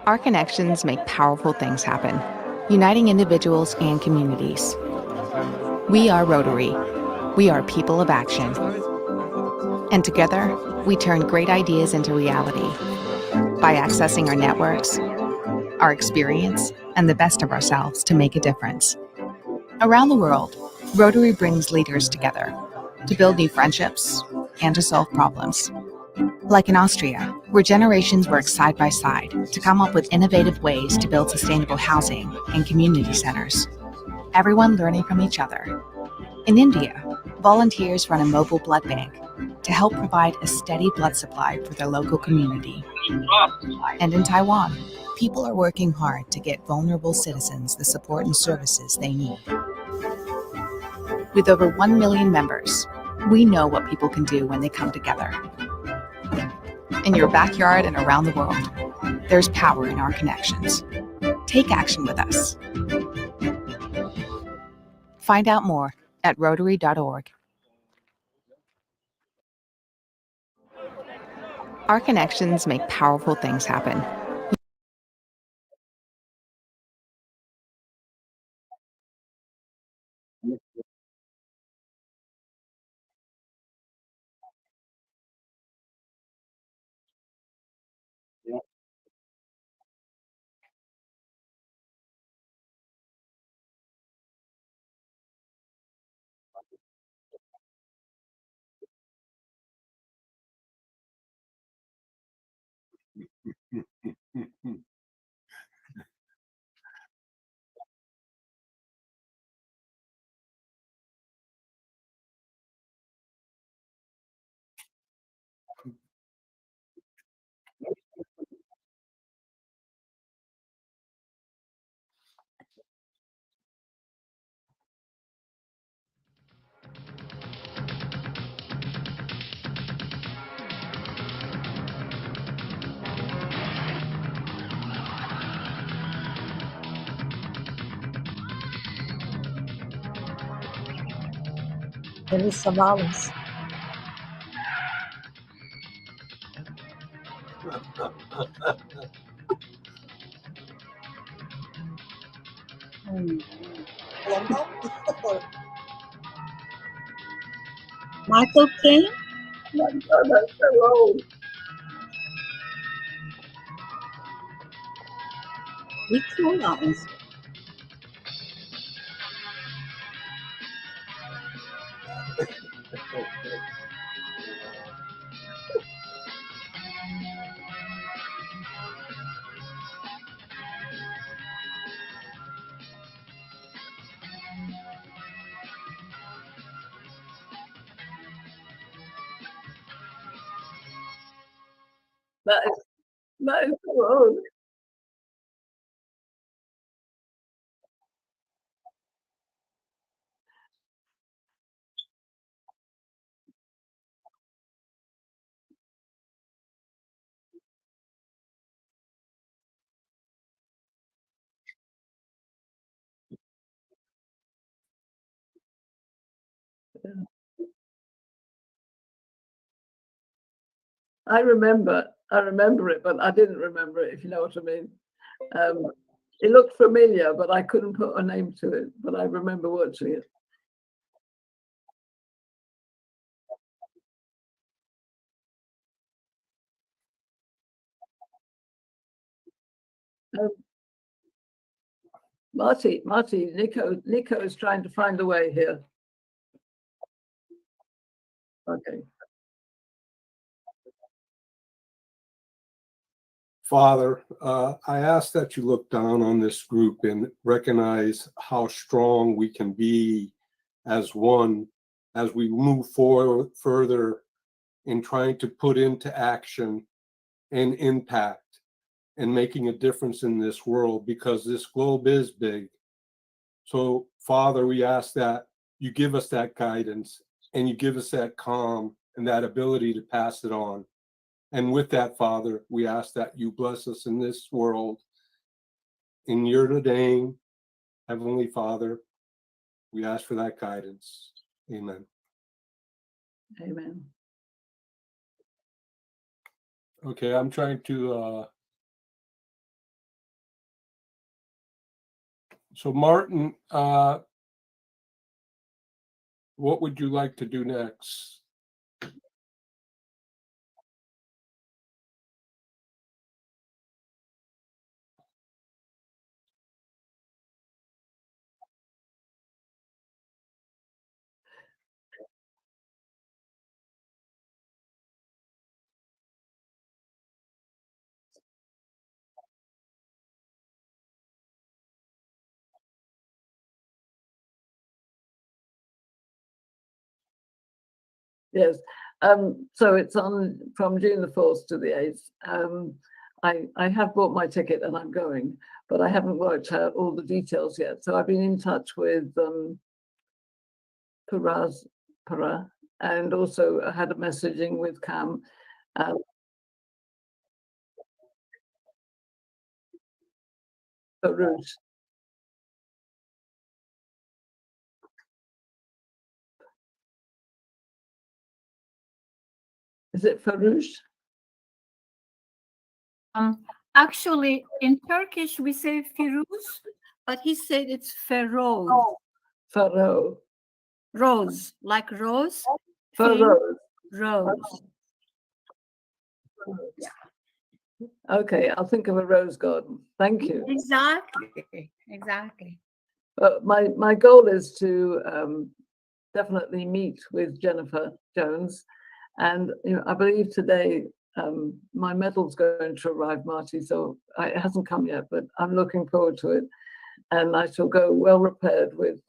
Our connections make powerful things happen, uniting individuals and communities. We are Rotary. We are people of action. And together, we turn great ideas into reality by accessing our networks, our experience, and the best of ourselves to make a difference. Around the world, Rotary brings leaders together to build new friendships and to solve problems. Like in Austria, where generations work side by side to come up with innovative ways to build sustainable housing and community centers. Everyone learning from each other. In India, volunteers run a mobile blood bank to help provide a steady blood supply for their local community. And in Taiwan, people are working hard to get vulnerable citizens the support and services they need. With over 1 million members, we know what people can do when they come together. In your backyard and around the world, there's power in our connections. Take action with us. Find out more at Rotary.org. Our connections make powerful things happen. Elis Savalas. Michael King? That's so old. Which one? That is so old. I remember it, but I didn't remember it, if you know what I mean. It looked familiar, but I couldn't put a name to it, but I remember watching it. Marty, Nico is trying to find a way here. Okay. Father, I ask that you look down on this group and recognize how strong we can be as one as we move forward further in trying to put into action and impact and making a difference in this world, because this globe is big. So, Father, we ask that you give us that guidance and you give us that calm and that ability to pass it on. And with that, Father, we ask that you bless us in this world. In your name, Heavenly Father, we ask for that guidance. Amen. Amen. Okay, I'm trying to, so Martin, what would you like to do next? Yes. So it's on from June the 4th to the 8th. I have bought my ticket and I'm going, but I haven't worked out all the details yet. So I've been in touch with Para, and also had a messaging with Cam. Farouche. Is it Farouche? Actually, in Turkish, we say Firuz, but he said it's Feroz. Faro. Rose, like rose. Faro. Rose. Okay, I'll think of a rose garden. Thank you. Exactly. Exactly. My goal is to definitely meet with Jennifer Jones, and I believe today my medal's going to arrive, Marty. So it hasn't come yet, but I'm looking forward to it, and I shall go well prepared with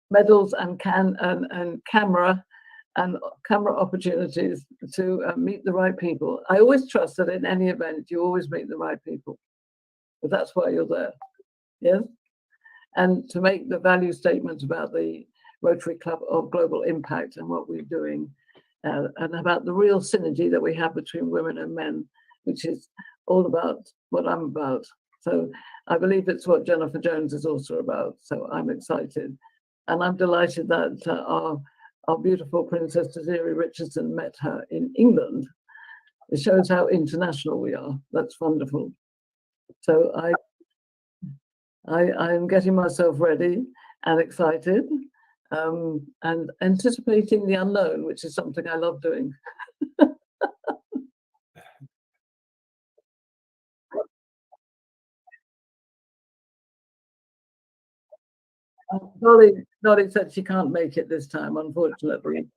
medals and camera opportunities to meet the right people. I always trust that in any event you always meet the right people, but that's why you're there. Yes. And to make the value statement about the Rotary Club of Global Impact and what we're doing, and about the real synergy that we have between women and men, which is all about what I'm about. So I believe it's what Jennifer Jones is also about. So I'm excited. And I'm delighted that our beautiful Princess Desiree Richardson met her in England. It shows how international we are. That's wonderful. So I'm getting myself ready and excited, and anticipating the unknown, which is something I love doing. Dolly said she can't make it this time, unfortunately,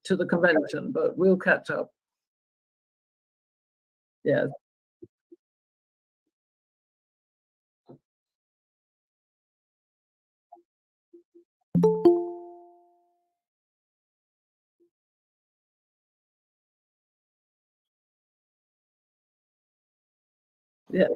to the convention, but we'll catch up. Yes. Yeah.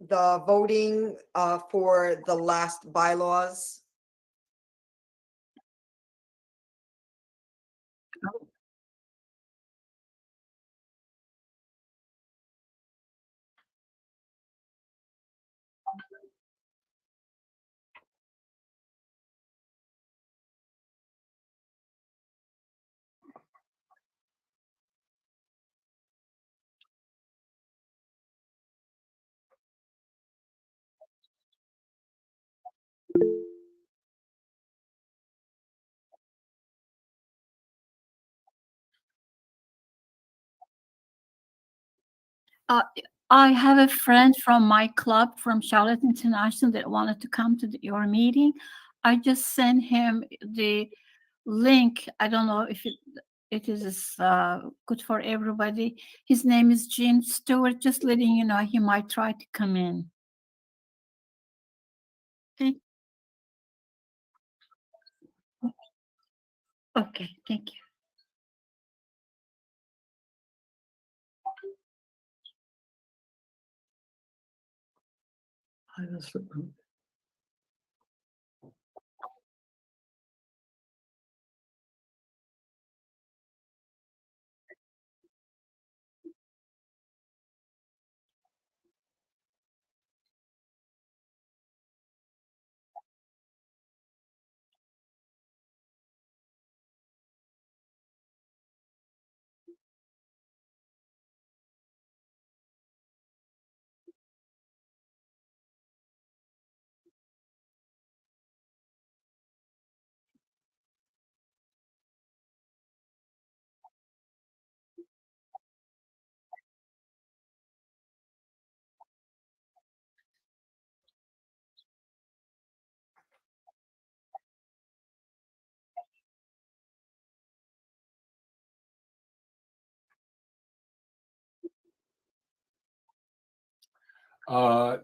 the voting for the last bylaws? I have a friend from my club from Charlotte International that wanted to come to your meeting. I just sent him the link. I don't know if it is good for everybody. His name is Gene Stewart. Just letting you know, he might try to come in. Okay, thank you.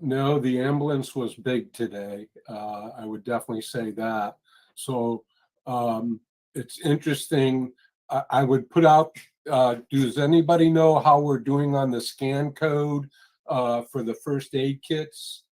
No, the ambulance was big today. I would definitely say that. So it's interesting. I would put out, does anybody know how we're doing on the scan code for the first aid kits?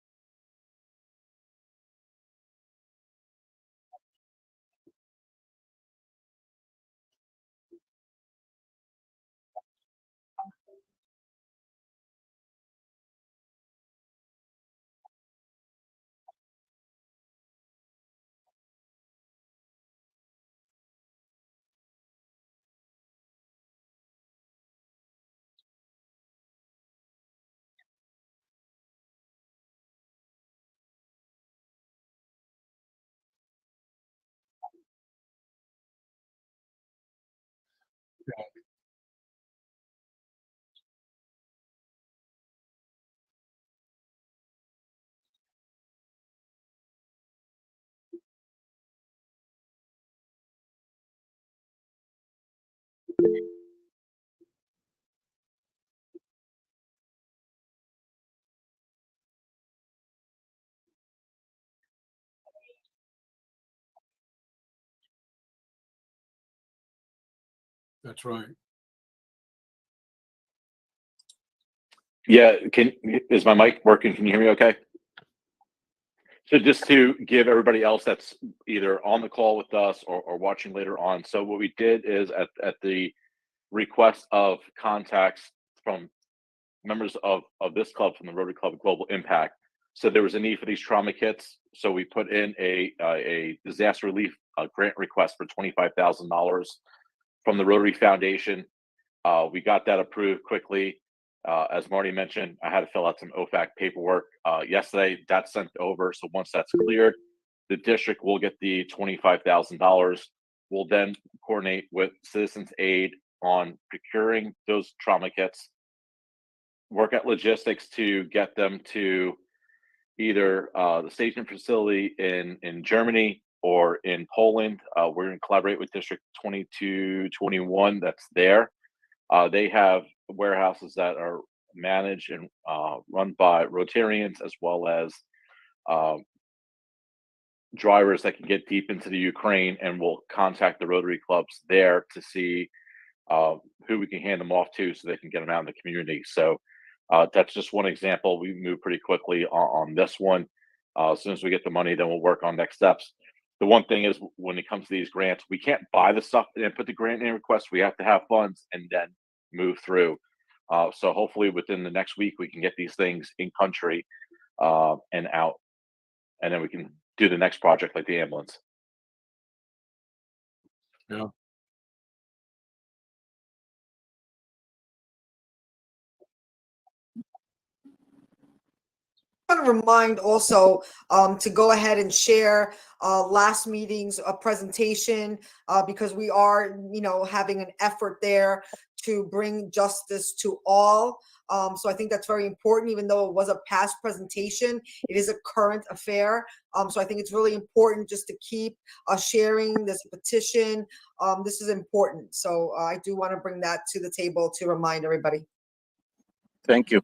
That's right. Yeah, is my mic working? Can you hear me okay? So just to give everybody else that's either on the call with us or watching later on. So what we did is at the request of contacts from members of this club, from the Rotary Club Global Impact. So there was a need for these trauma kits. So we put in a disaster relief grant request for $25,000 from the Rotary Foundation. We got that approved quickly. As Marty mentioned, I had to fill out some OFAC paperwork yesterday. That's sent over. So once that's cleared, the district will get the $25,000. We'll then coordinate with Citizens Aid on procuring those trauma kits, work at logistics to get them to either the staging facility in Germany or in Poland. We're going to collaborate with District 2221 that's there. They have warehouses that are managed and run by Rotarians, as well as drivers that can get deep into the Ukraine, and we'll contact the Rotary clubs there to see who we can hand them off to so they can get them out in the community. So That's just one example. We move pretty quickly on this one. As soon as we get the money, then we'll work on next steps. The one thing is, when it comes to these grants, we can't buy the stuff and put the grant in request. We have to have funds and then move through. So hopefully within the next week, we can get these things in country and out, and then we can do the next project like the ambulance. Yeah. I want to remind also to go ahead and share last meeting's presentation because we are, having an effort there to bring justice to all. So I think that's very important, even though it was a past presentation, it is a current affair. So I think it's really important just to keep sharing this petition. This is important. So I do want to bring that to the table to remind everybody. Thank you.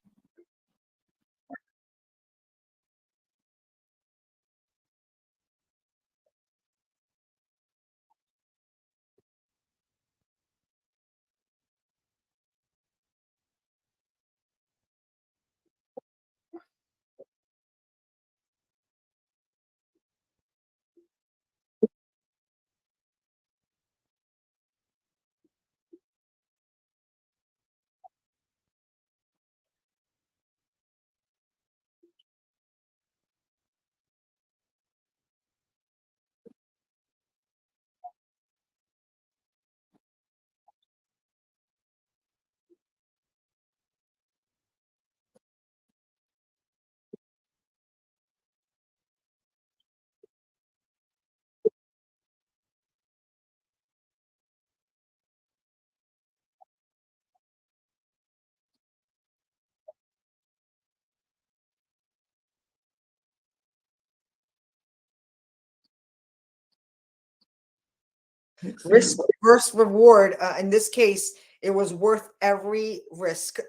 Risk versus reward. In this case, it was worth every risk.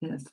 Yes.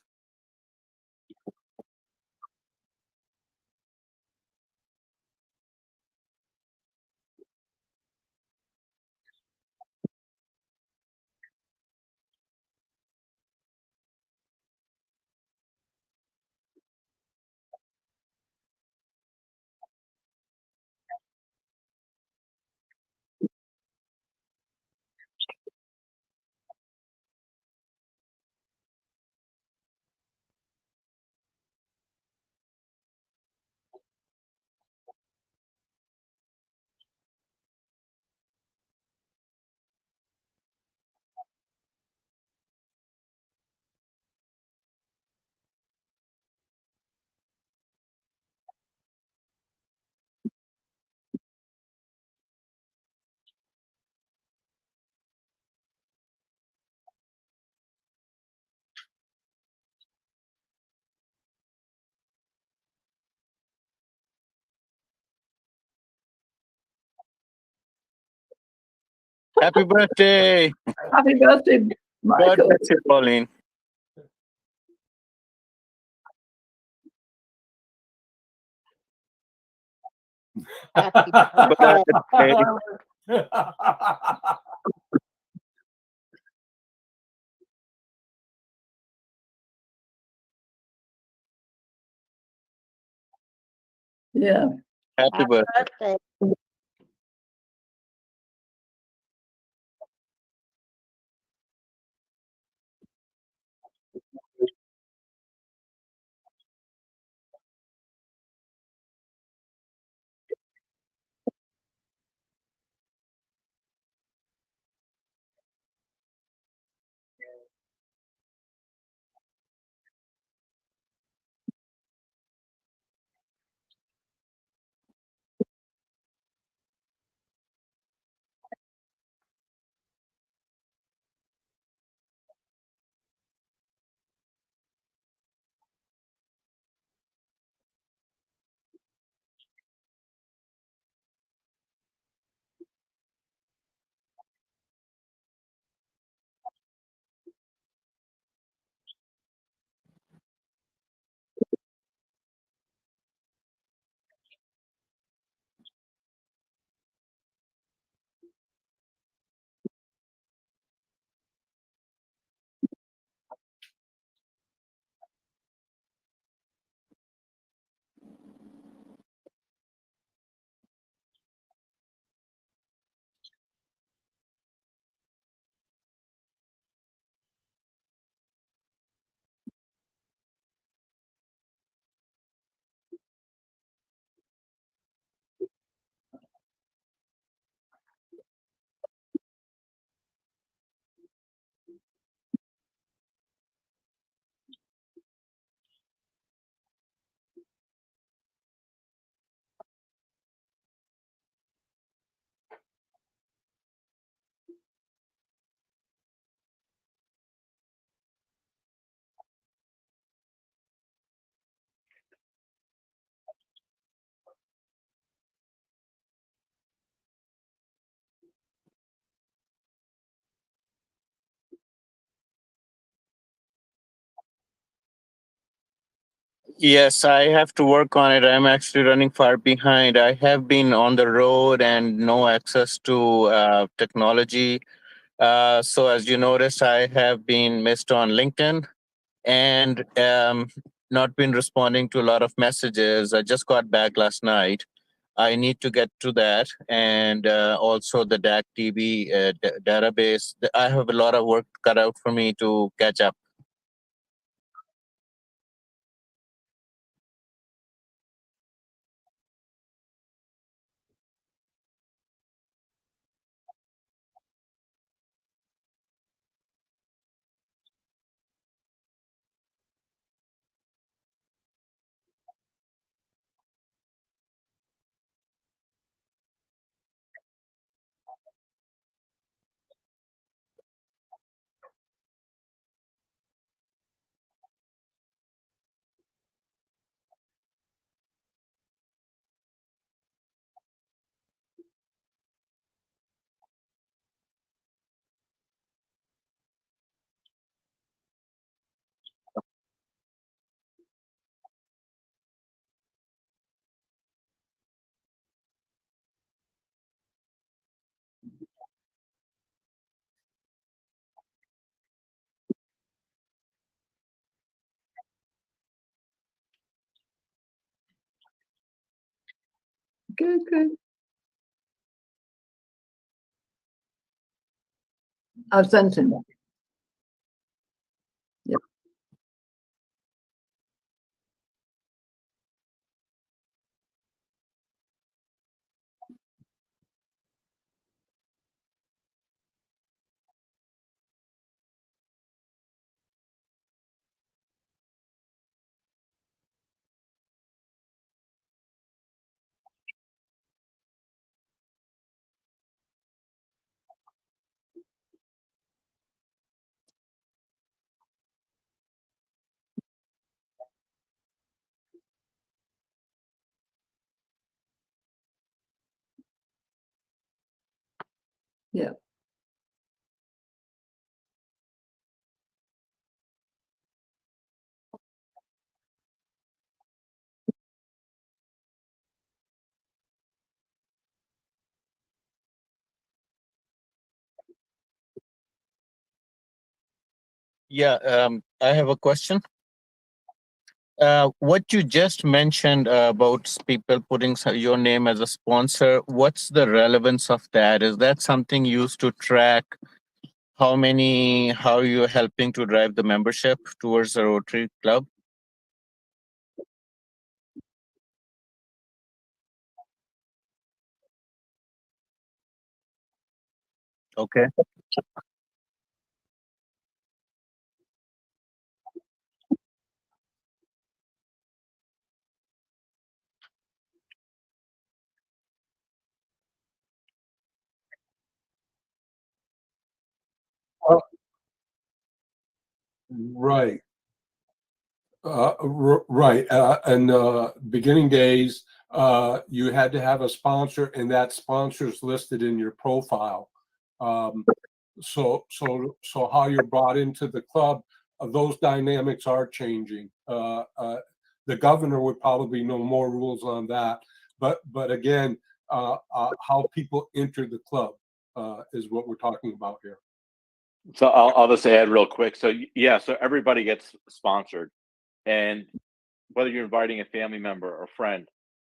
Happy birthday. Happy birthday, God Michael. bless you, Pauline. Happy Birthday. Yeah. Happy birthday. birthday. Yes, I have to work on it. I'm actually running far behind. I have been on the road and no access to technology. So, as you notice, I have been missed on LinkedIn and not been responding to a lot of messages. I just got back last night. I need to get to that, and also the DAC DB database. I have a lot of work cut out for me to catch up. Good, good. I've sent him. Yep. Yeah. Yeah, I have a question. What you just mentioned about people putting your name as a sponsor, what's the relevance of that? Is that something used to track how you're helping to drive the membership towards the Rotary Club? Okay. Right. Right. In beginning days, you had to have a sponsor, and that sponsor's listed in your profile. Um, so how you're brought into the club, those dynamics are changing. The governor would probably know more rules on that, but again, how people enter the club is what we're talking about here. So I'll just add real quick. So yeah, so everybody gets sponsored, and whether you're inviting a family member or friend,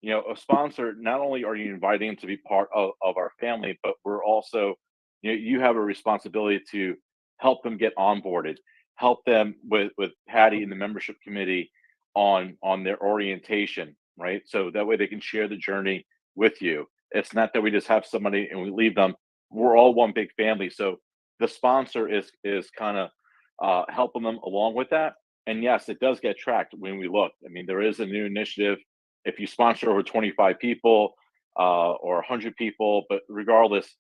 a sponsor, not only are you inviting them to be part of our family, but we're also, you have a responsibility to help them get onboarded, help them with Patty and the membership committee on their orientation, right? So that way they can share the journey with you. It's not that we just have somebody and we leave them. We're all one big family. So the sponsor is kind of helping them along with that. And yes, it does get tracked when we look. I mean, there is a new initiative. If you sponsor over 25 people or 100 people, but regardless,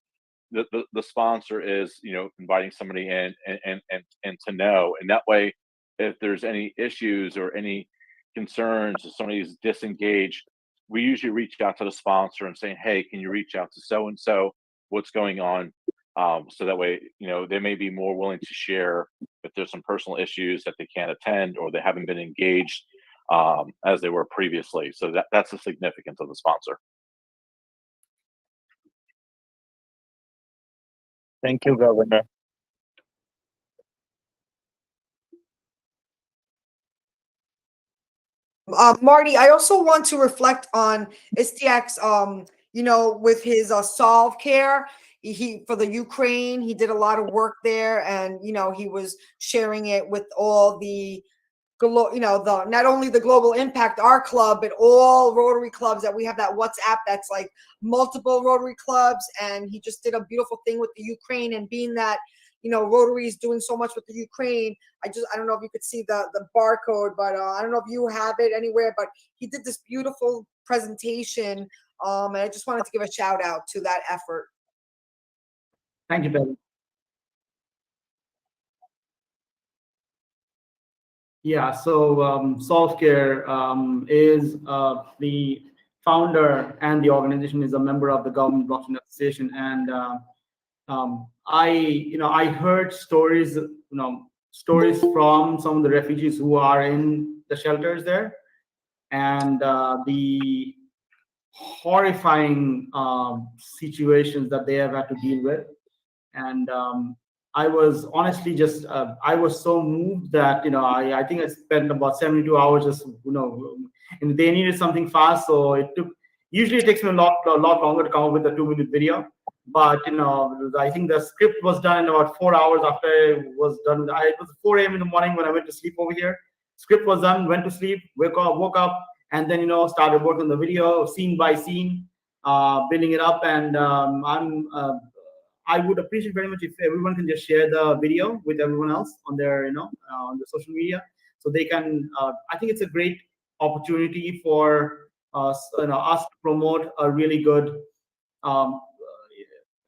the sponsor is inviting somebody in and to know. And that way, if there's any issues or any concerns, if somebody's disengaged, we usually reach out to the sponsor and saying, "Hey, can you reach out to so and so? What's going on?" So that way, they may be more willing to share if there's some personal issues that they can't attend or they haven't been engaged. as they were previously. So that's the significance of the sponsor. Thank you, Governor. Marty, I also want to reflect on Istiak's, with his Solve Care. He for the Ukraine, he did a lot of work there, and he was sharing it with all the the not only the global impact, our club, but all Rotary clubs that we have that WhatsApp that's like multiple Rotary clubs. And he just did a beautiful thing with the Ukraine, and being that, Rotary is doing so much with the Ukraine. I don't know if you could see the barcode, but I don't know if you have it anywhere, but he did this beautiful presentation. And I just wanted to give a shout out to that effort. Thank you, Betty. Yeah, so Softcare is the founder, and the organization is a member of the Government Blockchain Association. And I heard stories, stories from some of the refugees who are in the shelters there, and the horrifying situations that they have had to deal with. And I was honestly just I was so moved that I think I spent about 72 hours just and they needed something fast, so usually it takes me a lot longer to come up with a 2-minute video, but I think the script was done in about 4 hours after it was done. It was 4 a.m. in the morning when I went to sleep over here. Script was done, went to sleep, woke up, and then started working on the video scene by scene, building it up. And I would appreciate very much if everyone can just share the video with everyone else on their, on the social media, so they can. I think it's a great opportunity for us to promote a really good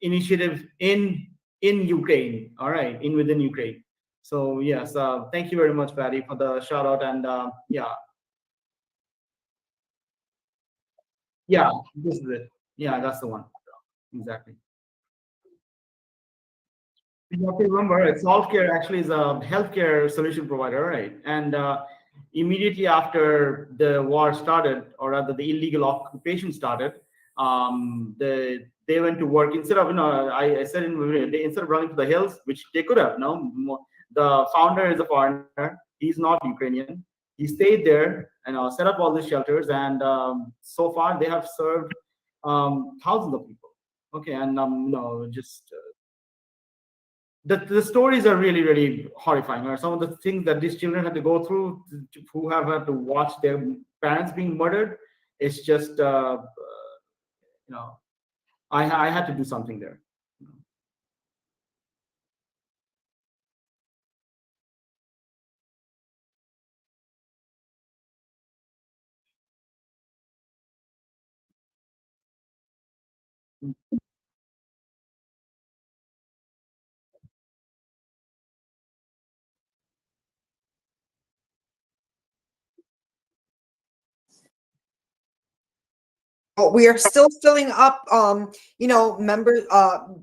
initiative in Ukraine. All right, within Ukraine. So yes, thank you very much, Patty, for the shout out. And yeah, this is it. Yeah, that's the one. Exactly. You have to remember, Softcare actually is a healthcare solution provider, right? And immediately after the war started, or rather the illegal occupation started, they went to work instead of I said instead of running to the hills, which they could have. The founder is a foreigner. He's not Ukrainian. He stayed there and set up all these shelters, and so far they have served thousands of people. Okay, and just. The stories are really, really horrifying. Or some of the things that these children had to go through, who have had to watch their parents being murdered. It's just, I had to do something there. We are still filling up, member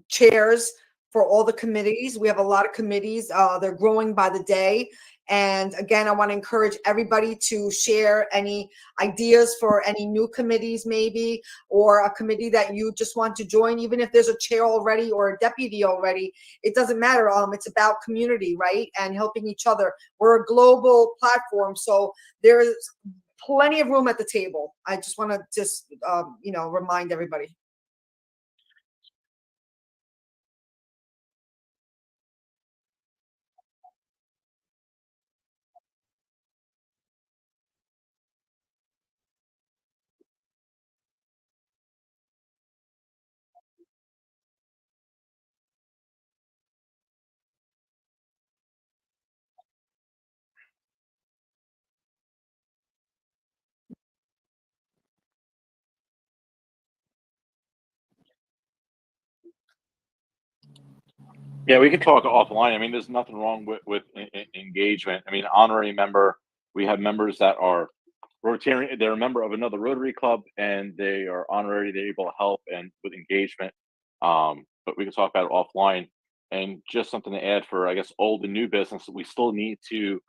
chairs for all the committees. We have a lot of committees. They're growing by the day. And again, I want to encourage everybody to share any ideas for any new committees, maybe, or a committee that you just want to join, even if there's a chair already or a deputy already. It doesn't matter. It's about community, right? And helping each other. We're a global platform, so there's plenty of room at the table. I just want to remind everybody. Yeah, we can talk offline. I mean, there's nothing wrong with engagement. I mean, honorary member, we have members that are Rotarian, they're a member of another Rotary club, and they are honorary, they're able to help and with engagement. But we can talk about it offline. And just something to add for, I guess, old and new business, we still need to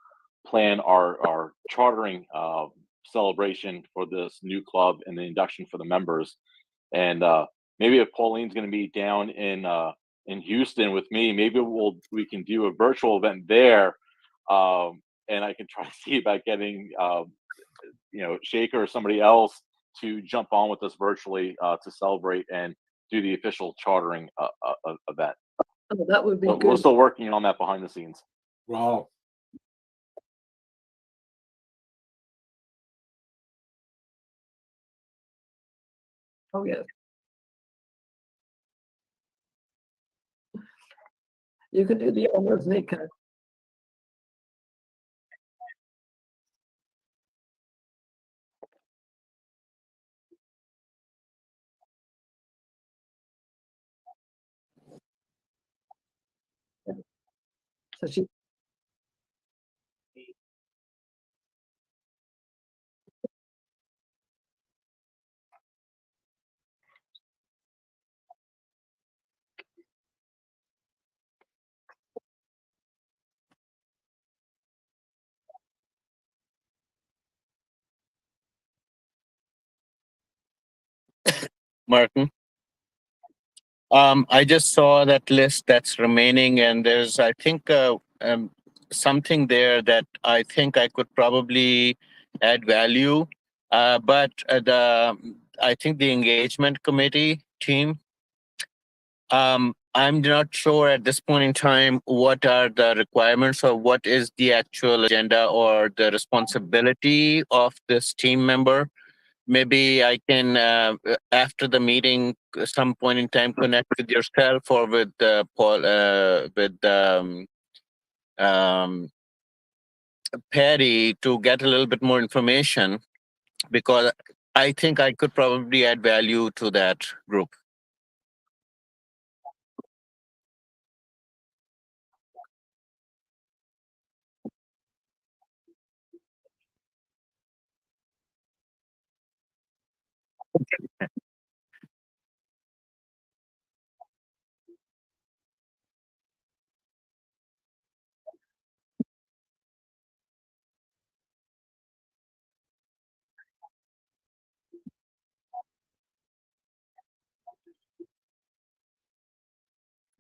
plan our chartering celebration for this new club and the induction for the members. And maybe if Pauline's going to be down in Houston with me, maybe we can do a virtual event there, and I can try to see about getting Shaker or somebody else to jump on with us virtually to celebrate and do the official chartering event. Oh, that would be But good. we're still working on that behind the scenes. Wow. Oh, yes. You can do the honors, Nico. So she, Martin. I just saw that list that's remaining, and there's, I think, something there that I think I could probably add value. But I think the engagement committee team, I'm not sure at this point in time what are the requirements or what is the actual agenda or the responsibility of this team member. Maybe I can, after the meeting, some point in time, connect with yourself or with Paul, with Patty to get a little bit more information, because I think I could probably add value to that group.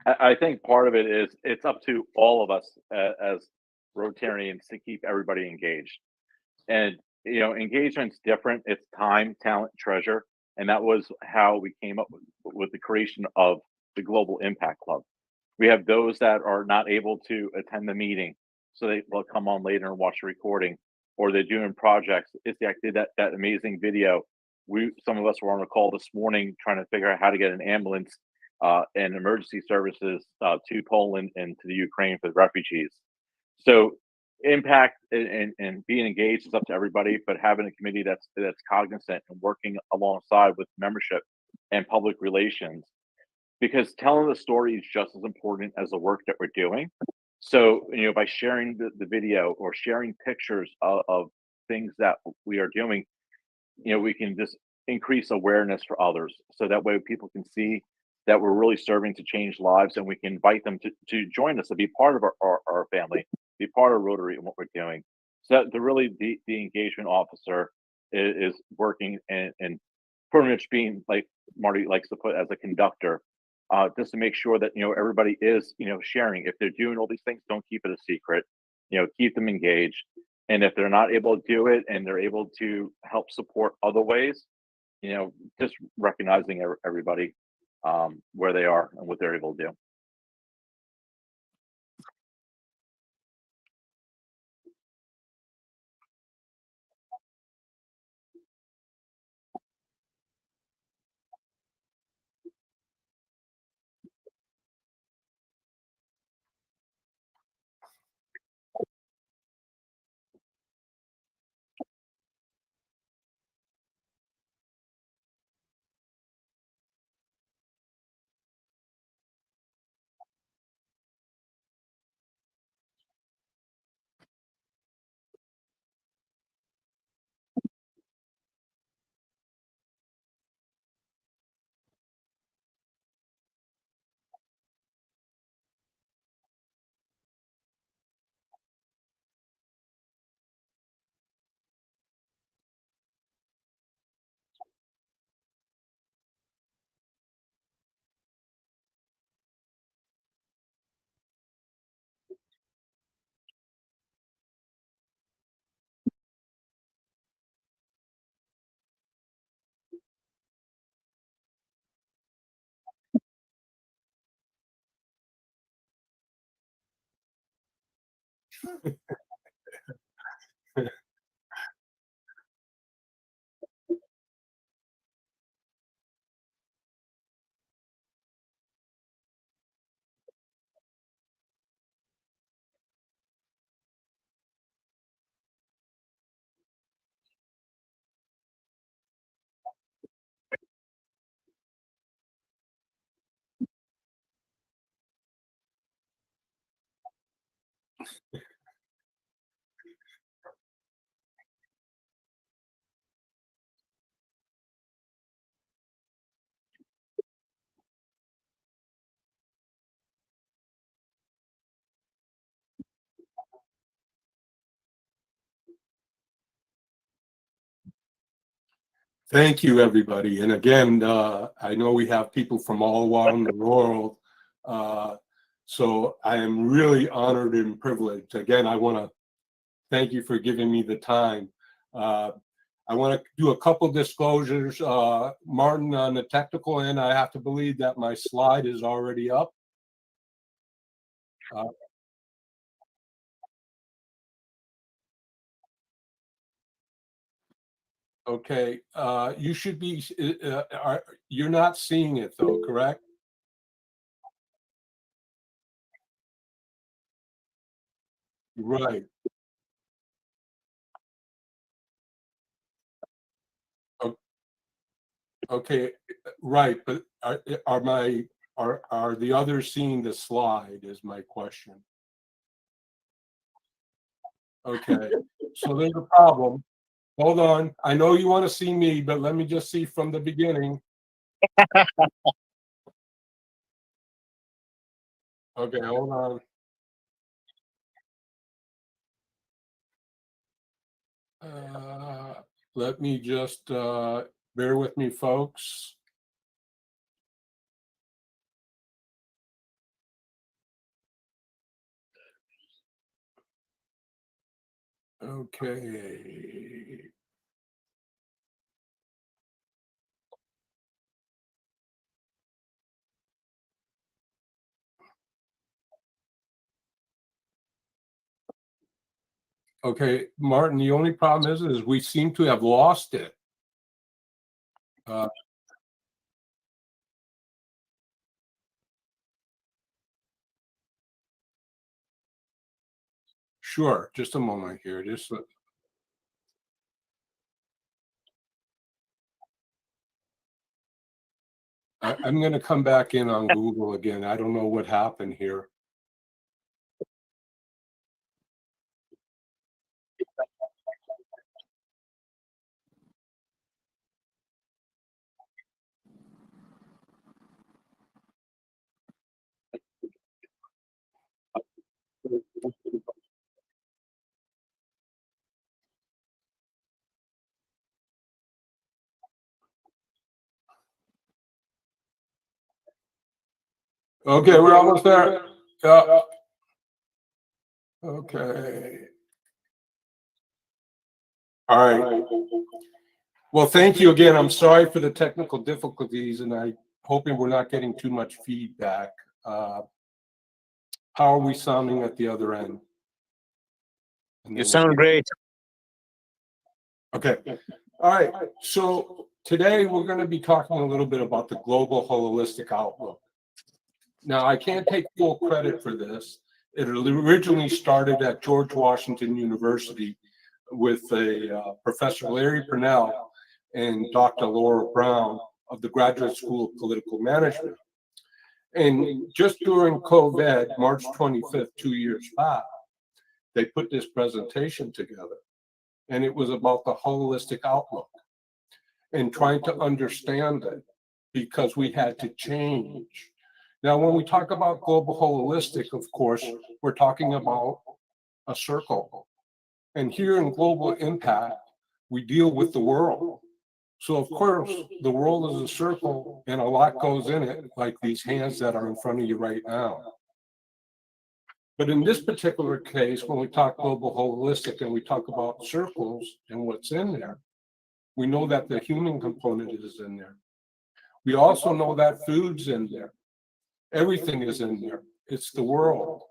I think part of it is it's up to all of us as Rotarians to keep everybody engaged. And engagement's different. It's time, talent, treasure, and that was how we came up with the creation of the Global Impact Club. We have those that are not able to attend the meeting, so they'll come on later and watch the recording, or they're doing projects. It's like that amazing video. Some of us were on a call this morning trying to figure out how to get an ambulance and emergency services to Poland and to the Ukraine for the refugees. So impact and being engaged is up to everybody, but having a committee that's cognizant and working alongside with membership and public relations, because telling the story is just as important as the work that we're doing. So by sharing the video or sharing pictures of things that we are doing, we can just increase awareness for others, so that way people can see that we're really serving to change lives, and we can invite them to join us, to be part of our family, be part of Rotary and what we're doing. So that the engagement officer is working and pretty much being, like Marty likes to put, as a conductor, just to make sure that everybody is sharing. If they're doing all these things, don't keep it a secret. Keep them engaged. And if they're not able to do it and they're able to help support other ways, just recognizing everybody where they are and what they're able to do. Thank you, everybody. And again, I know we have people from all around the world. So I am really honored and privileged. Again, I want to thank you for giving me the time. I want to do a couple disclosures. Martin, on the technical end, I have to believe that my slide is already up. Okay, you should be, you're not seeing it though, correct? Right. O- Okay, right, but are the others seeing the slide is my question. Okay, so there's a problem. Hold on, I know you want to see me, but let me just see from the beginning. Okay, hold on. Let me just, bear with me, folks. Okay. Okay, Martin, the only problem is we seem to have lost it. Sure, just a moment here. I'm going to come back in on Google again. I don't know what happened here. Okay, we're almost there. Yeah. Okay. All right. Well, thank you again. I'm sorry for the technical difficulties, and I'm hoping we're not getting too much feedback. How are we sounding at the other end? You sound great. Okay. All right. So today we're going to be talking a little bit about the global holistic outlook. Now, I can't take full credit for this. It originally started at George Washington University with Professor Larry Purnell and Dr. Laura Brown of the Graduate School of Political Management. And just during COVID, March 25th, 2 years back, they put this presentation together. And it was about the holistic outlook and trying to understand it because we had to change. Now, when we talk about global holistic, of course, we're talking about a circle. And here in global impact, we deal with the world. So of course, the world is a circle and a lot goes in it, like these hands that are in front of you right now. But in this particular case, when we talk global holistic and we talk about circles and what's in there, we know that the human component is in there. We also know that food's in there. Everything is in there. It's the world.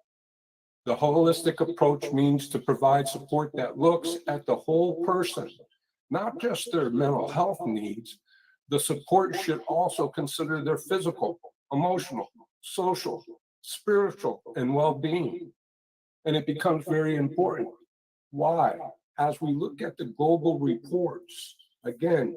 The holistic approach means to provide support that looks at the whole person, not just their mental health needs. The support should also consider their physical, emotional, social, spiritual, and well-being. And it becomes very important. Why? As we look at the global reports, again,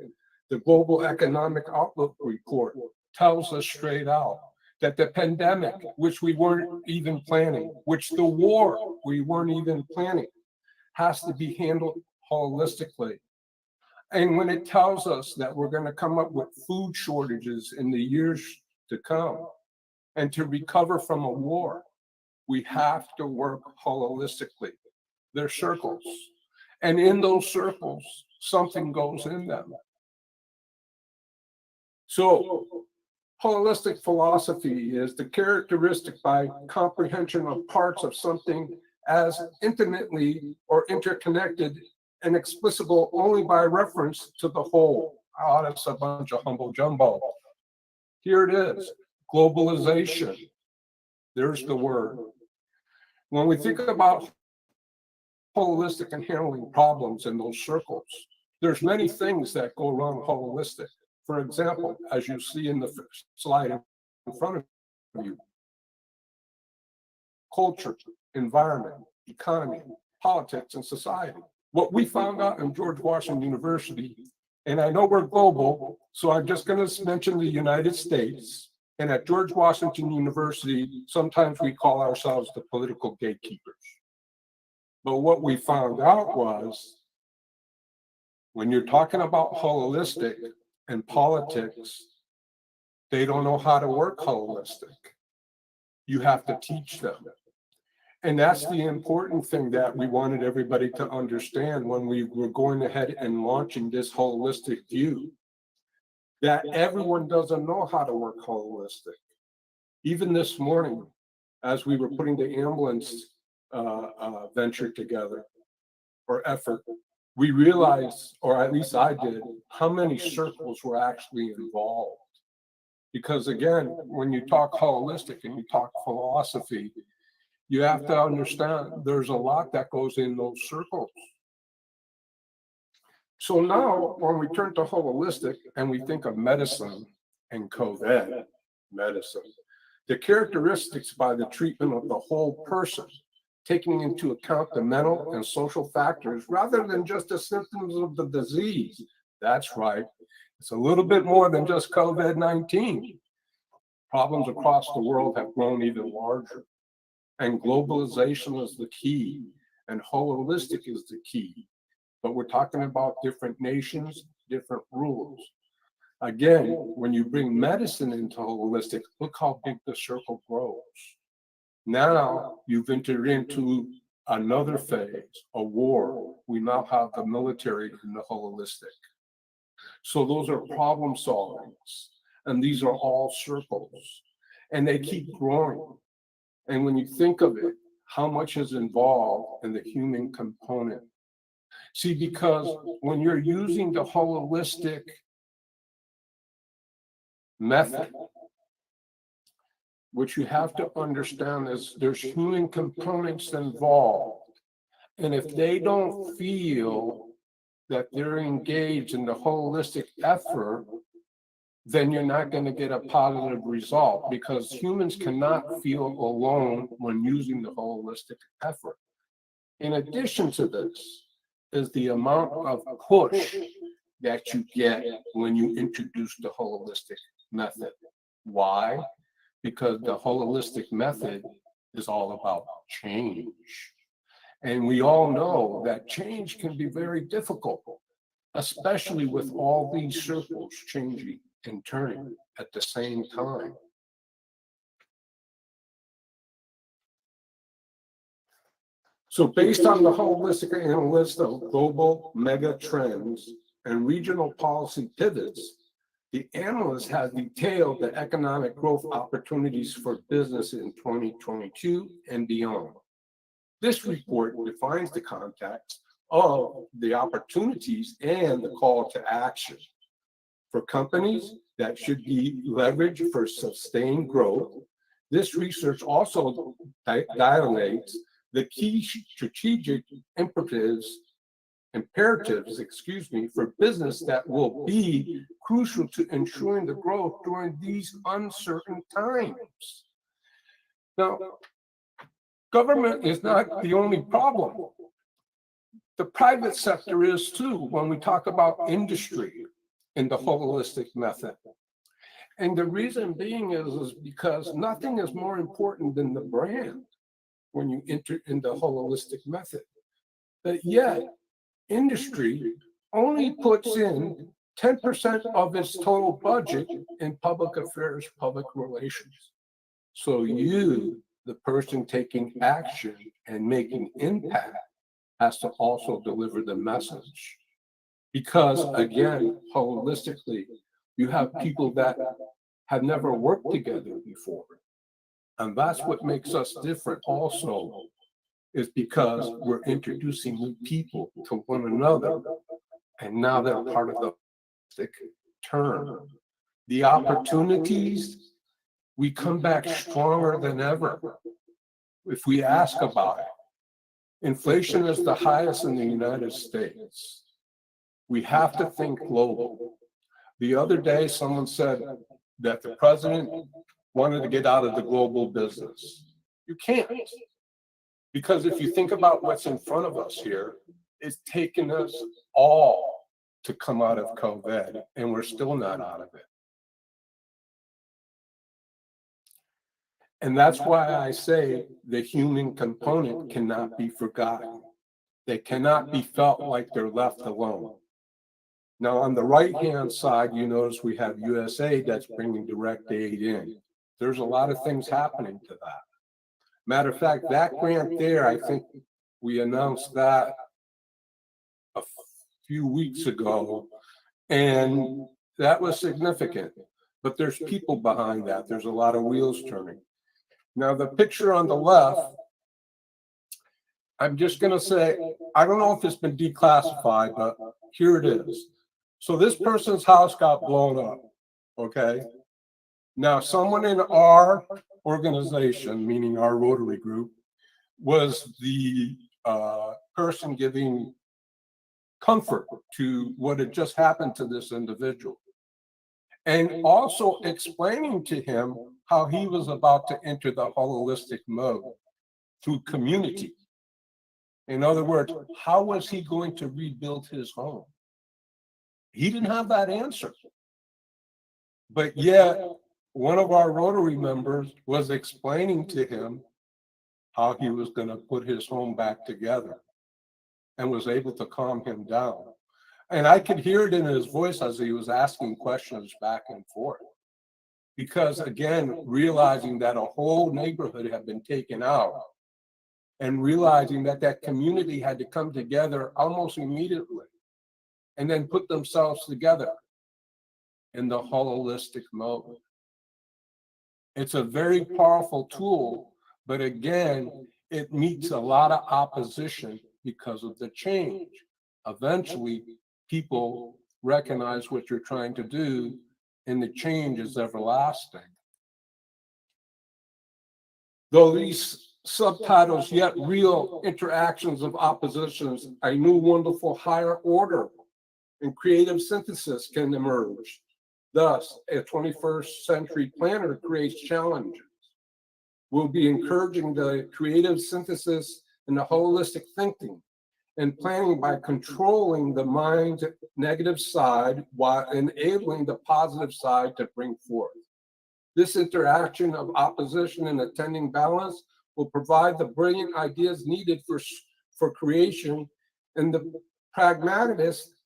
the Global Economic Outlook report tells us straight out that the pandemic, which we weren't even planning, which the war we weren't even planning, has to be handled holistically. And when it tells us that we're going to come up with food shortages in the years to come, and to recover from a war, we have to work holistically. They're circles. And in those circles, something goes in them. So, holistic philosophy is the characteristic by comprehension of parts of something as intimately or interconnected and explicable only by reference to the whole. Oh, that's a bunch of humble jumbo. Here it is, globalization. There's the word. When we think about holistic and handling problems in those circles, there's many things that go wrong holistic. For example, as you see in the slide in front of you, culture, environment, economy, politics, and society. What we found out in George Washington University, and I know we're global, so I'm just going to mention the United States. And at George Washington University, sometimes we call ourselves the political gatekeepers. But what we found out was, when you're talking about holistic and politics, they don't know how to work holistic. You have to teach them. And that's the important thing that we wanted everybody to understand when we were going ahead and launching this holistic view, that everyone doesn't know how to work holistic. Even this morning, as we were putting the ambulance venture together, or effort, we realized, or at least I did, how many circles were actually involved. Because again, when you talk holistic and you talk philosophy, you have to understand there's a lot that goes in those circles. So now, when we turn to holistic and we think of medicine and COVID medicine, the characteristics by the treatment of the whole person, taking into account the mental and social factors rather than just the symptoms of the disease. That's right. It's a little bit more than just COVID-19. Problems across the world have grown even larger. And globalization is the key, and holistic is the key. But we're talking about different nations, different rules. Again, when you bring medicine into holistic, look how big the circle grows. Now you've entered into another phase, a war. We now have the military in the holistic. So those are problem solvings, and these are all circles, and they keep growing. And when you think of it, how much is involved in the human component? See, because when you're using the holistic method, what you have to understand is there's human components involved. And if they don't feel that they're engaged in the holistic effort, then you're not going to get a positive result, because humans cannot feel alone when using the holistic effort. In addition to this is the amount of push that you get when you introduce the holistic method. Why? Because the holistic method is all about change. And we all know that change can be very difficult, especially with all these circles changing and turning at the same time. So based on the holistic analysis of global mega trends and regional policy pivots, the analyst has detailed the economic growth opportunities for business in 2022 and beyond. This report defines the context of the opportunities and the call to action. For companies that should be leveraged for sustained growth, this research also dilates the key strategic imperatives, for business that will be crucial to ensuring the growth during these uncertain times. Now, government is not the only problem. The private sector is too, when we talk about industry in the holistic method. And the reason being is because nothing is more important than the brand when you enter in the holistic method. But yet, industry only puts in 10% of its total budget in public affairs, public relations. So you, the person taking action and making impact, has to also deliver the message. Because again, holistically, you have people that have never worked together before. And that's what makes us different also, is because we're introducing new people to one another. And now they're part of the holistic term. The opportunities, we come back stronger than ever if we ask about it. Inflation is the highest in the United States. We have to think global. The other day, someone said that the president wanted to get out of the global business. You can't. Because if you think about what's in front of us here, it's taken us all to come out of COVID, and we're still not out of it. And that's why I say the human component cannot be forgotten. They cannot be felt like they're left alone. Now, on the right-hand side, you notice we have USAID that's bringing direct aid in. There's a lot of things happening to that. Matter of fact, that grant there, I think we announced that a few weeks ago, and that was significant. But there's people behind that. There's a lot of wheels turning. Now, the picture on the left, I'm just going to say, I don't know if it's been declassified, but here it is. So this person's house got blown up, okay? Now, someone in our organization, meaning our Rotary group, was the person giving comfort to what had just happened to this individual. And also explaining to him how he was about to enter the holistic mode through community. In other words, how was he going to rebuild his home? He didn't have that answer. But yet, one of our Rotary members was explaining to him how he was going to put his home back together and was able to calm him down. And I could hear it in his voice as he was asking questions back and forth. Because again, realizing that a whole neighborhood had been taken out and realizing that that community had to come together almost immediately and then put themselves together in the holistic mode. It's a very powerful tool, but again, it meets a lot of opposition because of the change. Eventually, people recognize what you're trying to do, and the change is everlasting. Though these subtitles, yet real interactions of oppositions, a new wonderful higher order and creative synthesis can emerge. Thus, a 21st century planner creates challenges. We'll be encouraging the creative synthesis and the holistic thinking and planning by controlling the mind's negative side while enabling the positive side to bring forth. This interaction of opposition and attending balance will provide the brilliant ideas needed for creation and the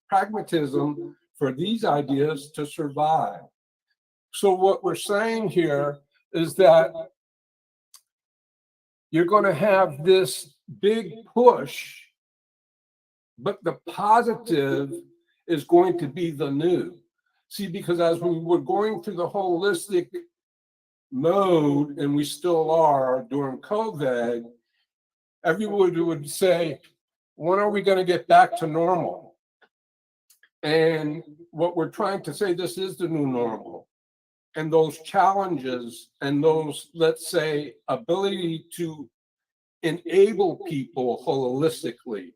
pragmatism for these ideas to survive. So what we're saying here is that you're going to have this big push, but the positive is going to be the new. See, because as we were going through the holistic mode, and we still are during COVID, everyone would say, when are we going to get back to normal? And what we're trying to say, this is the new normal. And those challenges and those, let's say, ability to enable people holistically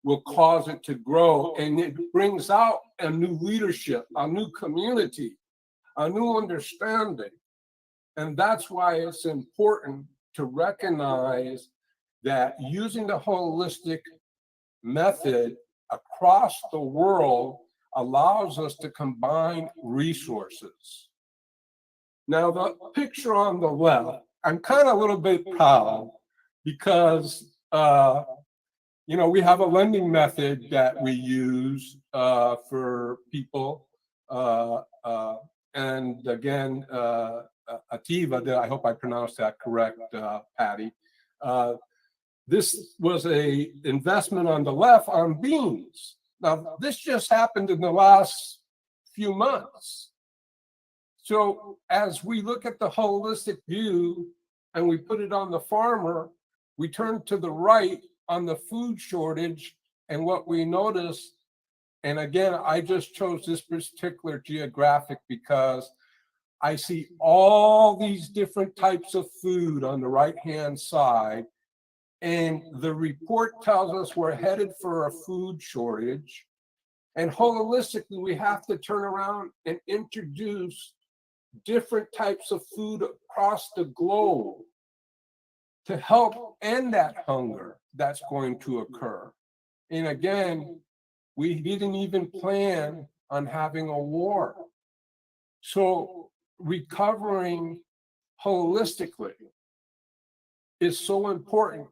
will cause it to grow, and it brings out a new leadership, a new community, a new understanding. And that's why it's important to recognize that using the holistic method across the world allows us to combine resources. Now, the picture on the left, I'm kind of a little bit proud because, you know, we have a lending method that we use for people. And again, Ativa, I hope I pronounced that correct, Patty. This was a investment on the left on beans. Now, this just happened in the last few months. So as we look at the holistic view and we put it on the farmer, we turn to the right on the food shortage, and what we notice, and again, I just chose this particular geographic because I see all these different types of food on the right-hand side, and the report tells us we're headed for a food shortage. And holistically, we have to turn around and introduce different types of food across the globe to help end that hunger that's going to occur. And again, we didn't even plan on having a war. So recovering holistically is so important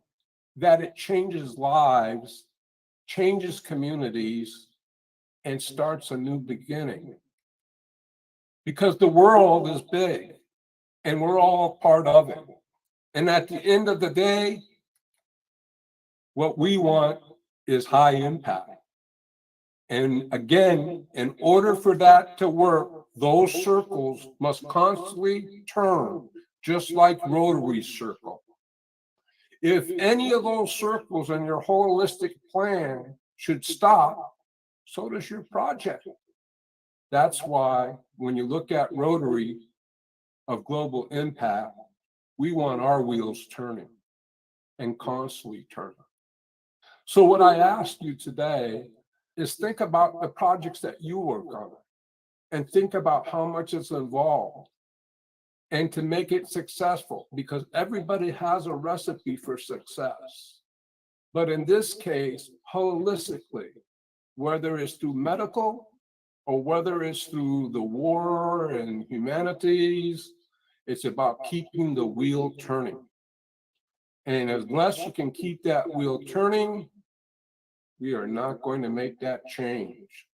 that it changes lives, changes communities, and starts a new beginning. Because the world is big and we're all part of it. And at the end of the day, what we want is high impact. And again, in order for that to work, those circles must constantly turn, just like Rotary circle. If any of those circles in your holistic plan should stop, so does your project. That's why when you look at Rotary of global impact, we want our wheels turning and constantly turning. So what I asked you today is think about the projects that you work on and think about how much is involved and to make it successful, because everybody has a recipe for success. But in this case, holistically, whether it's through medical or whether it's through the war and humanities, it's about keeping the wheel turning. And unless you can keep that wheel turning, we are not going to make that change.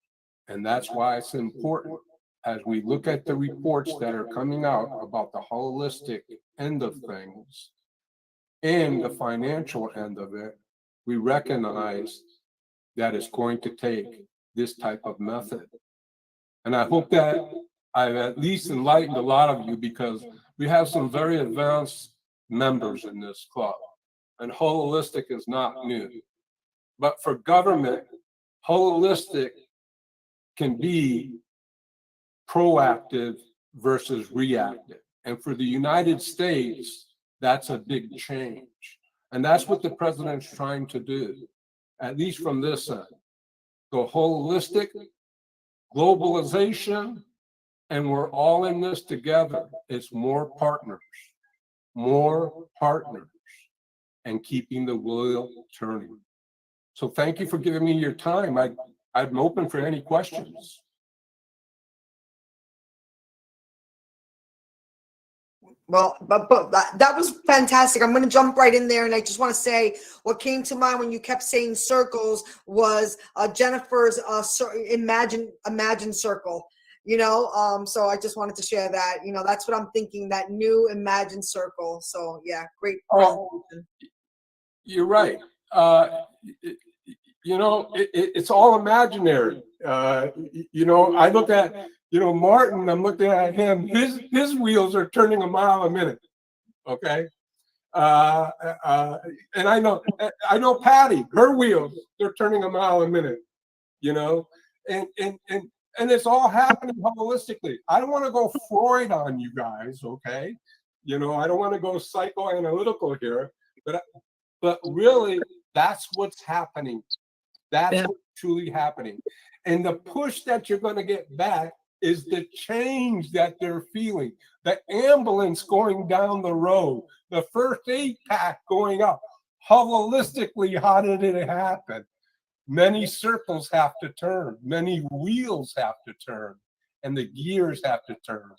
And that's why it's important as we look at the reports that are coming out about the holistic end of things and the financial end of it, we recognize that it's going to take this type of method. And I hope that I've at least enlightened a lot of you, because we have some very advanced members in this club, and holistic is not new. But for government, holistic can be proactive versus reactive. And for the United States, that's a big change. And that's what the president's trying to do, at least from this end. Go holistic, globalization, and we're all in this together. It's more partners, and keeping the wheel turning. So thank you for giving me your time. I'm open for any questions. Well, but that was fantastic. I'm going to jump right in there, and I just want to say what came to mind when you kept saying circles was Jennifer's imagine circle. You know, so I just wanted to share that. You know, that's what I'm thinking. That new imagine circle. So yeah, great. Oh, you're right. You know, it's all imaginary. You know, I look at, you know, Martin, I'm looking at him, his wheels are turning a mile a minute. Okay. And I know Patty, her wheels, they're turning a mile a minute, you know, and it's all happening holistically. I don't want to go Freud on you guys. Okay. You know, I don't want to go psychoanalytical here, but but really that's what's happening. That's Yeah. what's truly happening. And the push that you're going to get back is the change that they're feeling. The ambulance going down the road, the first aid pack going up. Holistically, how did it happen? Many circles have to turn, many wheels have to turn, and the gears have to turn.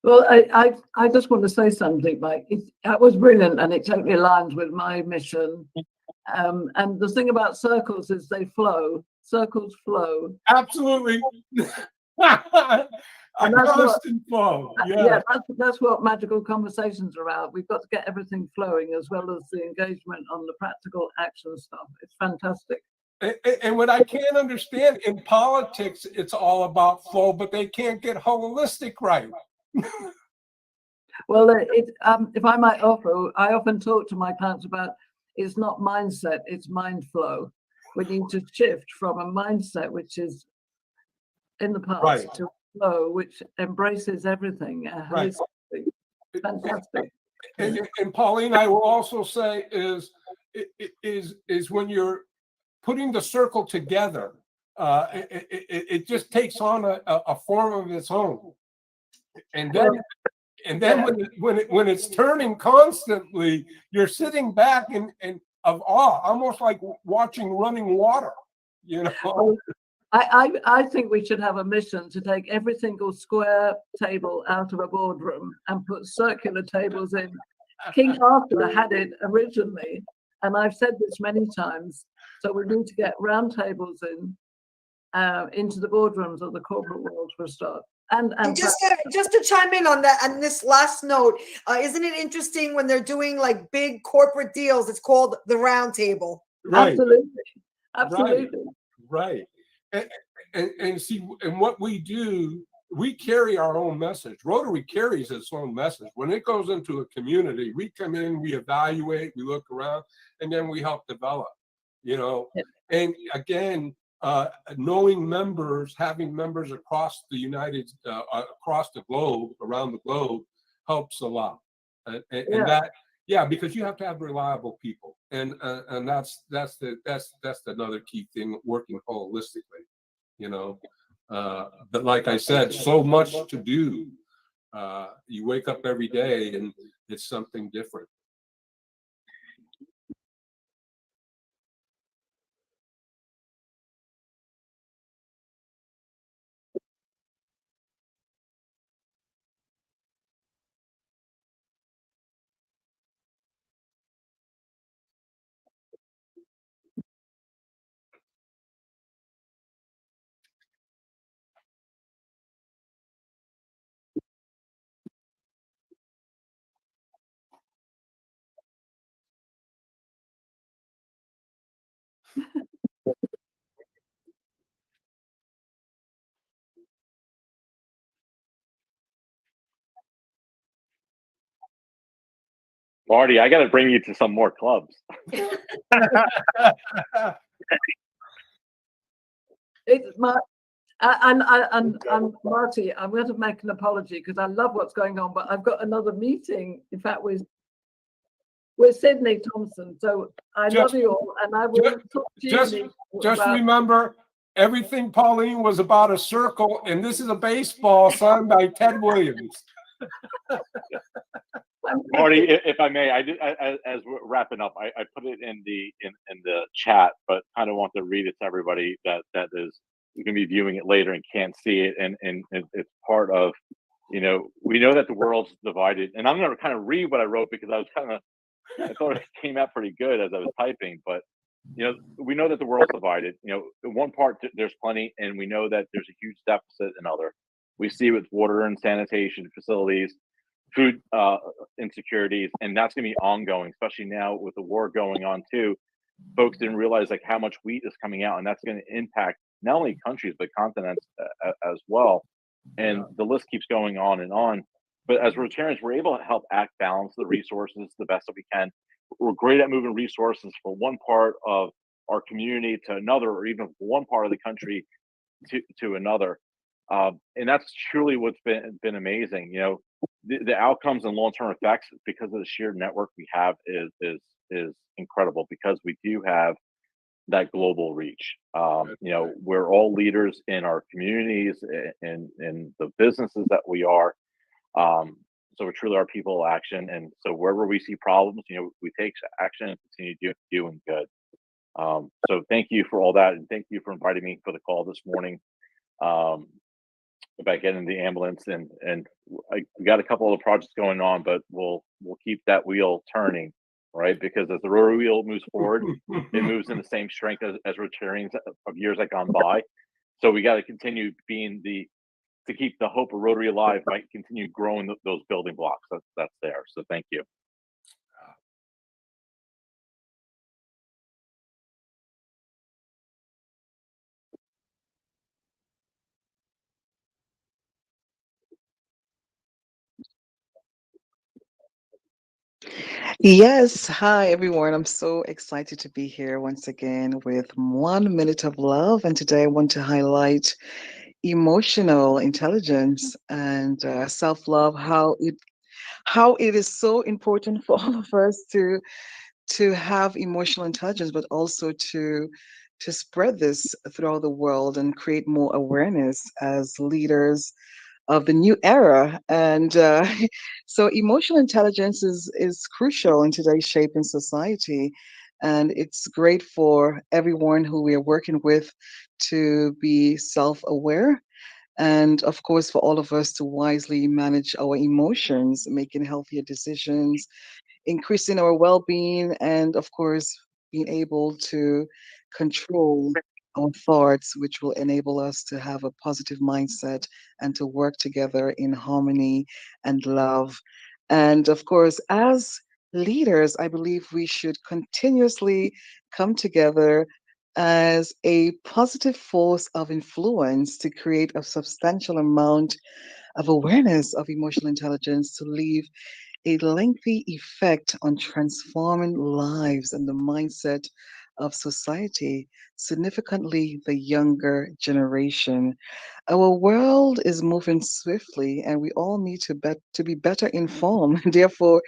Well, I just want to say something, Mike. That was brilliant, and it totally aligns with my mission. And the thing about circles is they flow. Circles flow. Absolutely. A And that's what- constant flow. Yeah, that's what magical conversations are about. We've got to get everything flowing as well as the engagement on the practical action stuff. It's fantastic. And what I can't understand, in politics, it's all about flow, but they can't get holistic right. Well, if I might offer, I often talk to my clients about it's not mindset, it's mind flow. We need to shift from a mindset which is in the past Right. to flow, which embraces everything. Right. Holistically. Fantastic. And Pauline, I will also say is when you're putting the circle together, it just takes on a form of its own. And then when it's turning constantly, you're sitting back in of awe, almost like watching running water, you know. I think we should have a mission to take every single square table out of a boardroom and put circular tables in. King Arthur had it originally, and I've said this many times. So we need to get round tables into the boardrooms of the corporate world for a start. And just to chime in on that, on this last note, isn't it interesting when they're doing like big corporate deals? It's called the Roundtable. Right. Absolutely. Right. And see, and what we do, we carry our own message. Rotary carries its own message. When it goes into a community, we come in, we evaluate, we look around, and then we help develop, you know. Yep. And again, knowing members, having members across the across the globe, around the globe, helps a lot. And that, because you have to have reliable people, and that's another key thing, working holistically, you know. But like I said, so much to do. You wake up every day and it's something different. Marty, I got to bring you to some more clubs. It's my and Marty, I'm going to make an apology because I love what's going on, but I've got another meeting. In fact, with Sydney Thompson. So I love you all, and I will talk to you. Just remember, everything, Pauline, was about a circle, and this is a baseball signed by Ted Williams. Marty, if I may, as we're wrapping up, I put it in the chat, but kind of want to read it to everybody that is going to be viewing it later and can't see it, and it's part of, you know, we know that the world's divided, and I'm going to kind of read what I wrote because I thought it came out pretty good as I was typing, but you know, we know that the world's divided. You know, in one part there's plenty, and we know that there's a huge deficit in other. We see with water and sanitation facilities, food insecurities, and that's going to be ongoing, especially now with the war going on too. Folks didn't realize like how much wheat is coming out, and that's going to impact not only countries but continents as well. And the list keeps going on and on. But as Rotarians, we're able to help balance the resources the best that we can. We're great at moving resources from one part of our community to another, or even one part of the country to another. And that's truly what's been amazing. You know, the outcomes and long-term effects because of the sheer network we have is incredible because we do have that global reach. You know, we're all leaders in our communities and in the businesses that we are. So we truly are people of action, and so wherever we see problems, you know, we take action and continue doing good. So thank you for all that, and thank you for inviting me for the call this morning about getting the ambulance. And we got a couple of projects going on, but we'll keep that wheel turning, right? Because as the Rotary wheel moves forward, it moves in the same strength as Rotarians of years that gone by. So we got to continue being to keep the hope of Rotary alive, might continue growing those building blocks that's there. So thank you. Yes, hi everyone. I'm so excited to be here once again with 1 minute of love. And today I want to highlight emotional intelligence and self-love, how it is so important for all of us to have emotional intelligence, but also to spread this throughout the world and create more awareness as leaders of the new era. And so emotional intelligence is crucial in today's shaping society. And it's great for everyone who we are working with to be self-aware. And of course, for all of us to wisely manage our emotions, making healthier decisions, increasing our well-being, and of course being able to control our thoughts, which will enable us to have a positive mindset and to work together in harmony and love. And of course, as leaders, I believe we should continuously come together as a positive force of influence to create a substantial amount of awareness of emotional intelligence to leave a lengthy effect on transforming lives and the mindset of society, significantly the younger generation. Our world is moving swiftly and we all need to be better informed. Therefore,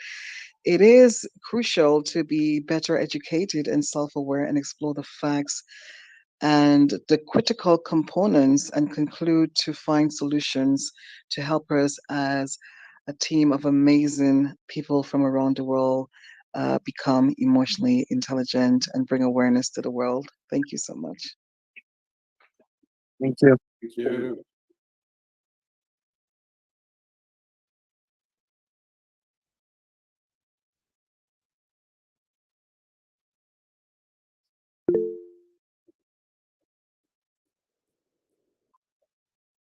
it is crucial to be better educated and self-aware and explore the facts and the critical components and conclude to find solutions to help us as a team of amazing people from around the world become emotionally intelligent and bring awareness to the world. Thank you so much. Thank you. Thank you.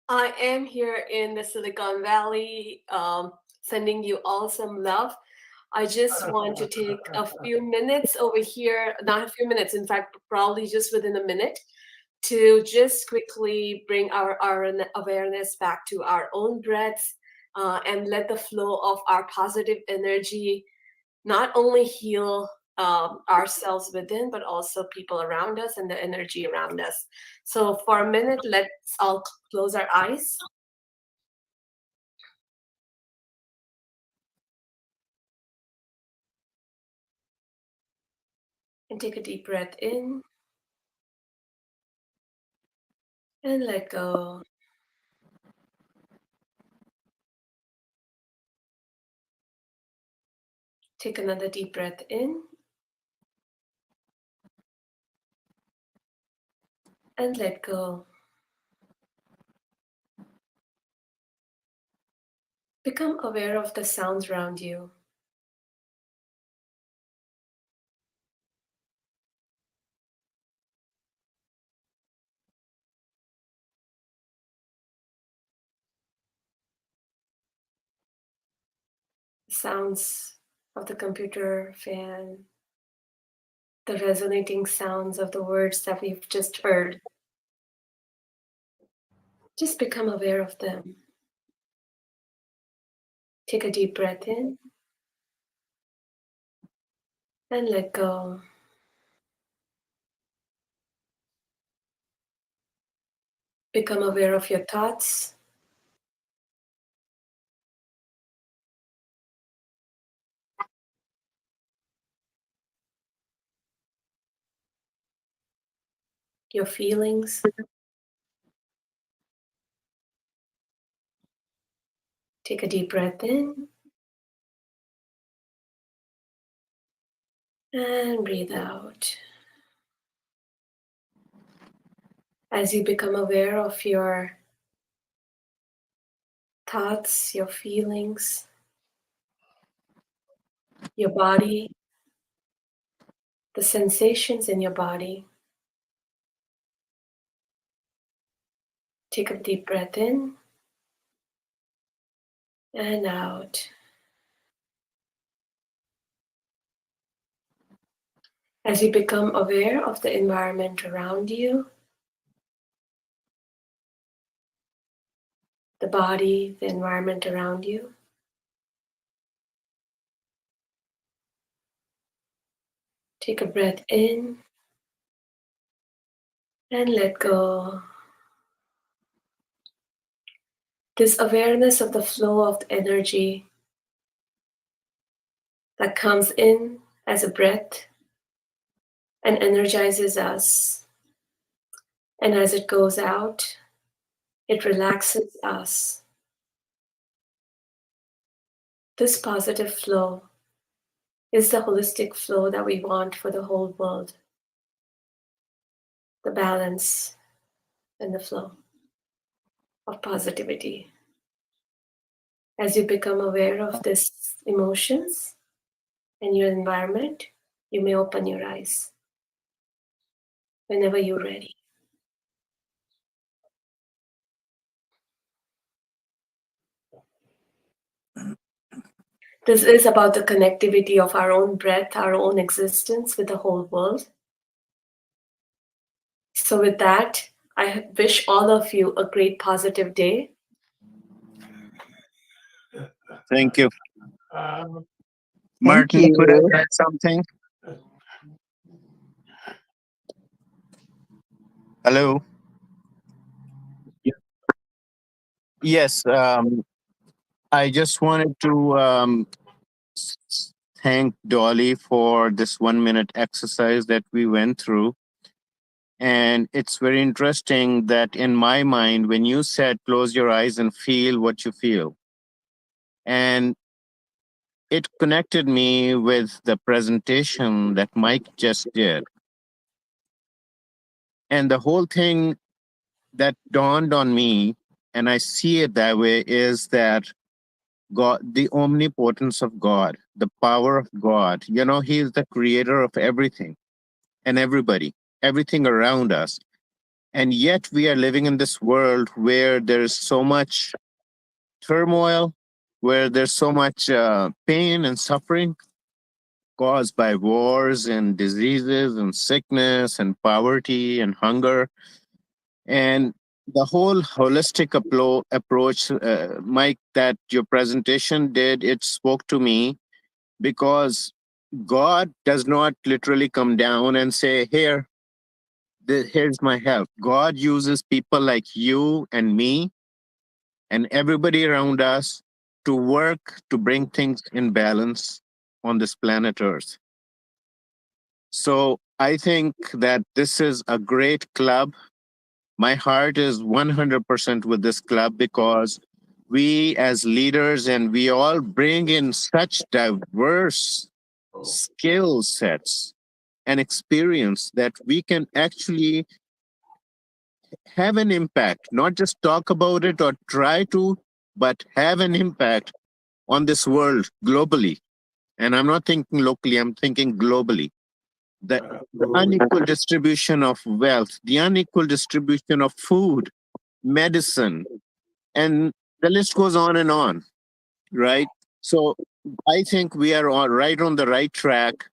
I am here in the Silicon Valley, sending you all some love. I just want to take a few minutes over here, not a few minutes, in fact, probably just within a minute, to just quickly bring our awareness back to our own breaths and let the flow of our positive energy not only heal ourselves within, but also people around us and the energy around us. So for a minute, let's all close our eyes. And take a deep breath in. And let go. Take another deep breath in. And let go. Become aware of the sounds around you. Sounds of the computer fan, the resonating sounds of the words that we've just heard. Just become aware of them. Take a deep breath in and let go. become aware of your thoughts. Your feelings. Take a deep breath in and breathe out. As you become aware of your thoughts, your feelings, your body, the sensations in your body, take a deep breath in and out. As you become aware of the environment around you, the body, the environment around you, take a breath in and let go. This awareness of the flow of energy that comes in as a breath and energizes us. And as it goes out, it relaxes us. This positive flow is the holistic flow that we want for the whole world. The balance and the flow of positivity. As you become aware of these emotions and your environment, you may open your eyes whenever you're ready. This is about the connectivity of our own breath, our own existence with the whole world. So with that, I wish all of you a great positive day. Thank you. Thank Martin, could you. I add something? Hello? Yes, I just wanted to thank Dolly for this 1 minute exercise that we went through. And it's very interesting that in my mind, when you said close your eyes and feel what you feel, and it connected me with the presentation that Mike just did. And the whole thing that dawned on me, and I see it that way, is that God, the omnipotence of God, the power of God, He is the creator of everything and everybody, everything around us. And yet we are living in this world where there is so much turmoil, where there's so much pain and suffering caused by wars and diseases and sickness and poverty and hunger. And the whole holistic approach, Mike, that your presentation did, it spoke to me because God does not literally come down and say, here's my help. God uses people like you and me and everybody around us to work to bring things in balance on this planet Earth. So I think that this is a great club. My heart is 100% with this club because we as leaders and we all bring in such diverse skill sets and experience that we can actually have an impact, not just talk about it or try to, but have an impact on this world globally. And I'm not thinking locally, I'm thinking globally. The unequal distribution of wealth, the unequal distribution of food, medicine, and the list goes on, right? So I think we are right on the right track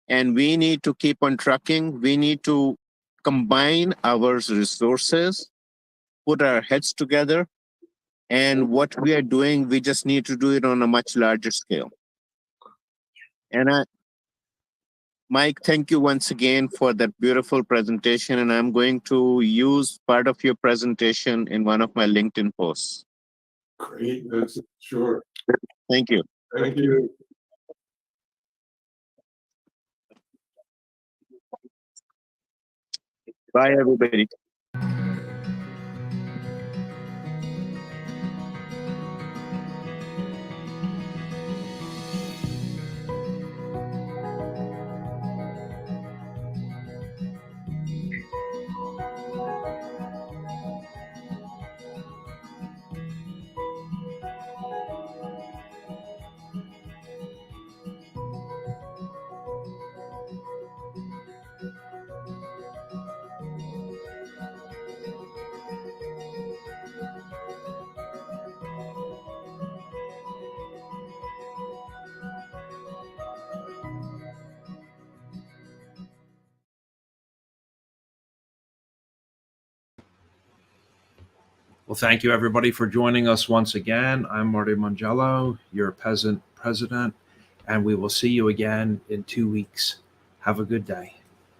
and we need to keep on trucking. We need to combine our resources, put our heads together, and what we are doing, we just need to do it on a much larger scale. And Mike, thank you once again for that beautiful presentation. And I'm going to use part of your presentation in one of my LinkedIn posts. Great, Vincent. Sure. Thank you. Thank you. Bye, everybody. Well, thank you everybody for joining us once again. I'm Marty Mangello, your peasant president, and we will see you again in 2 weeks. Have a good day.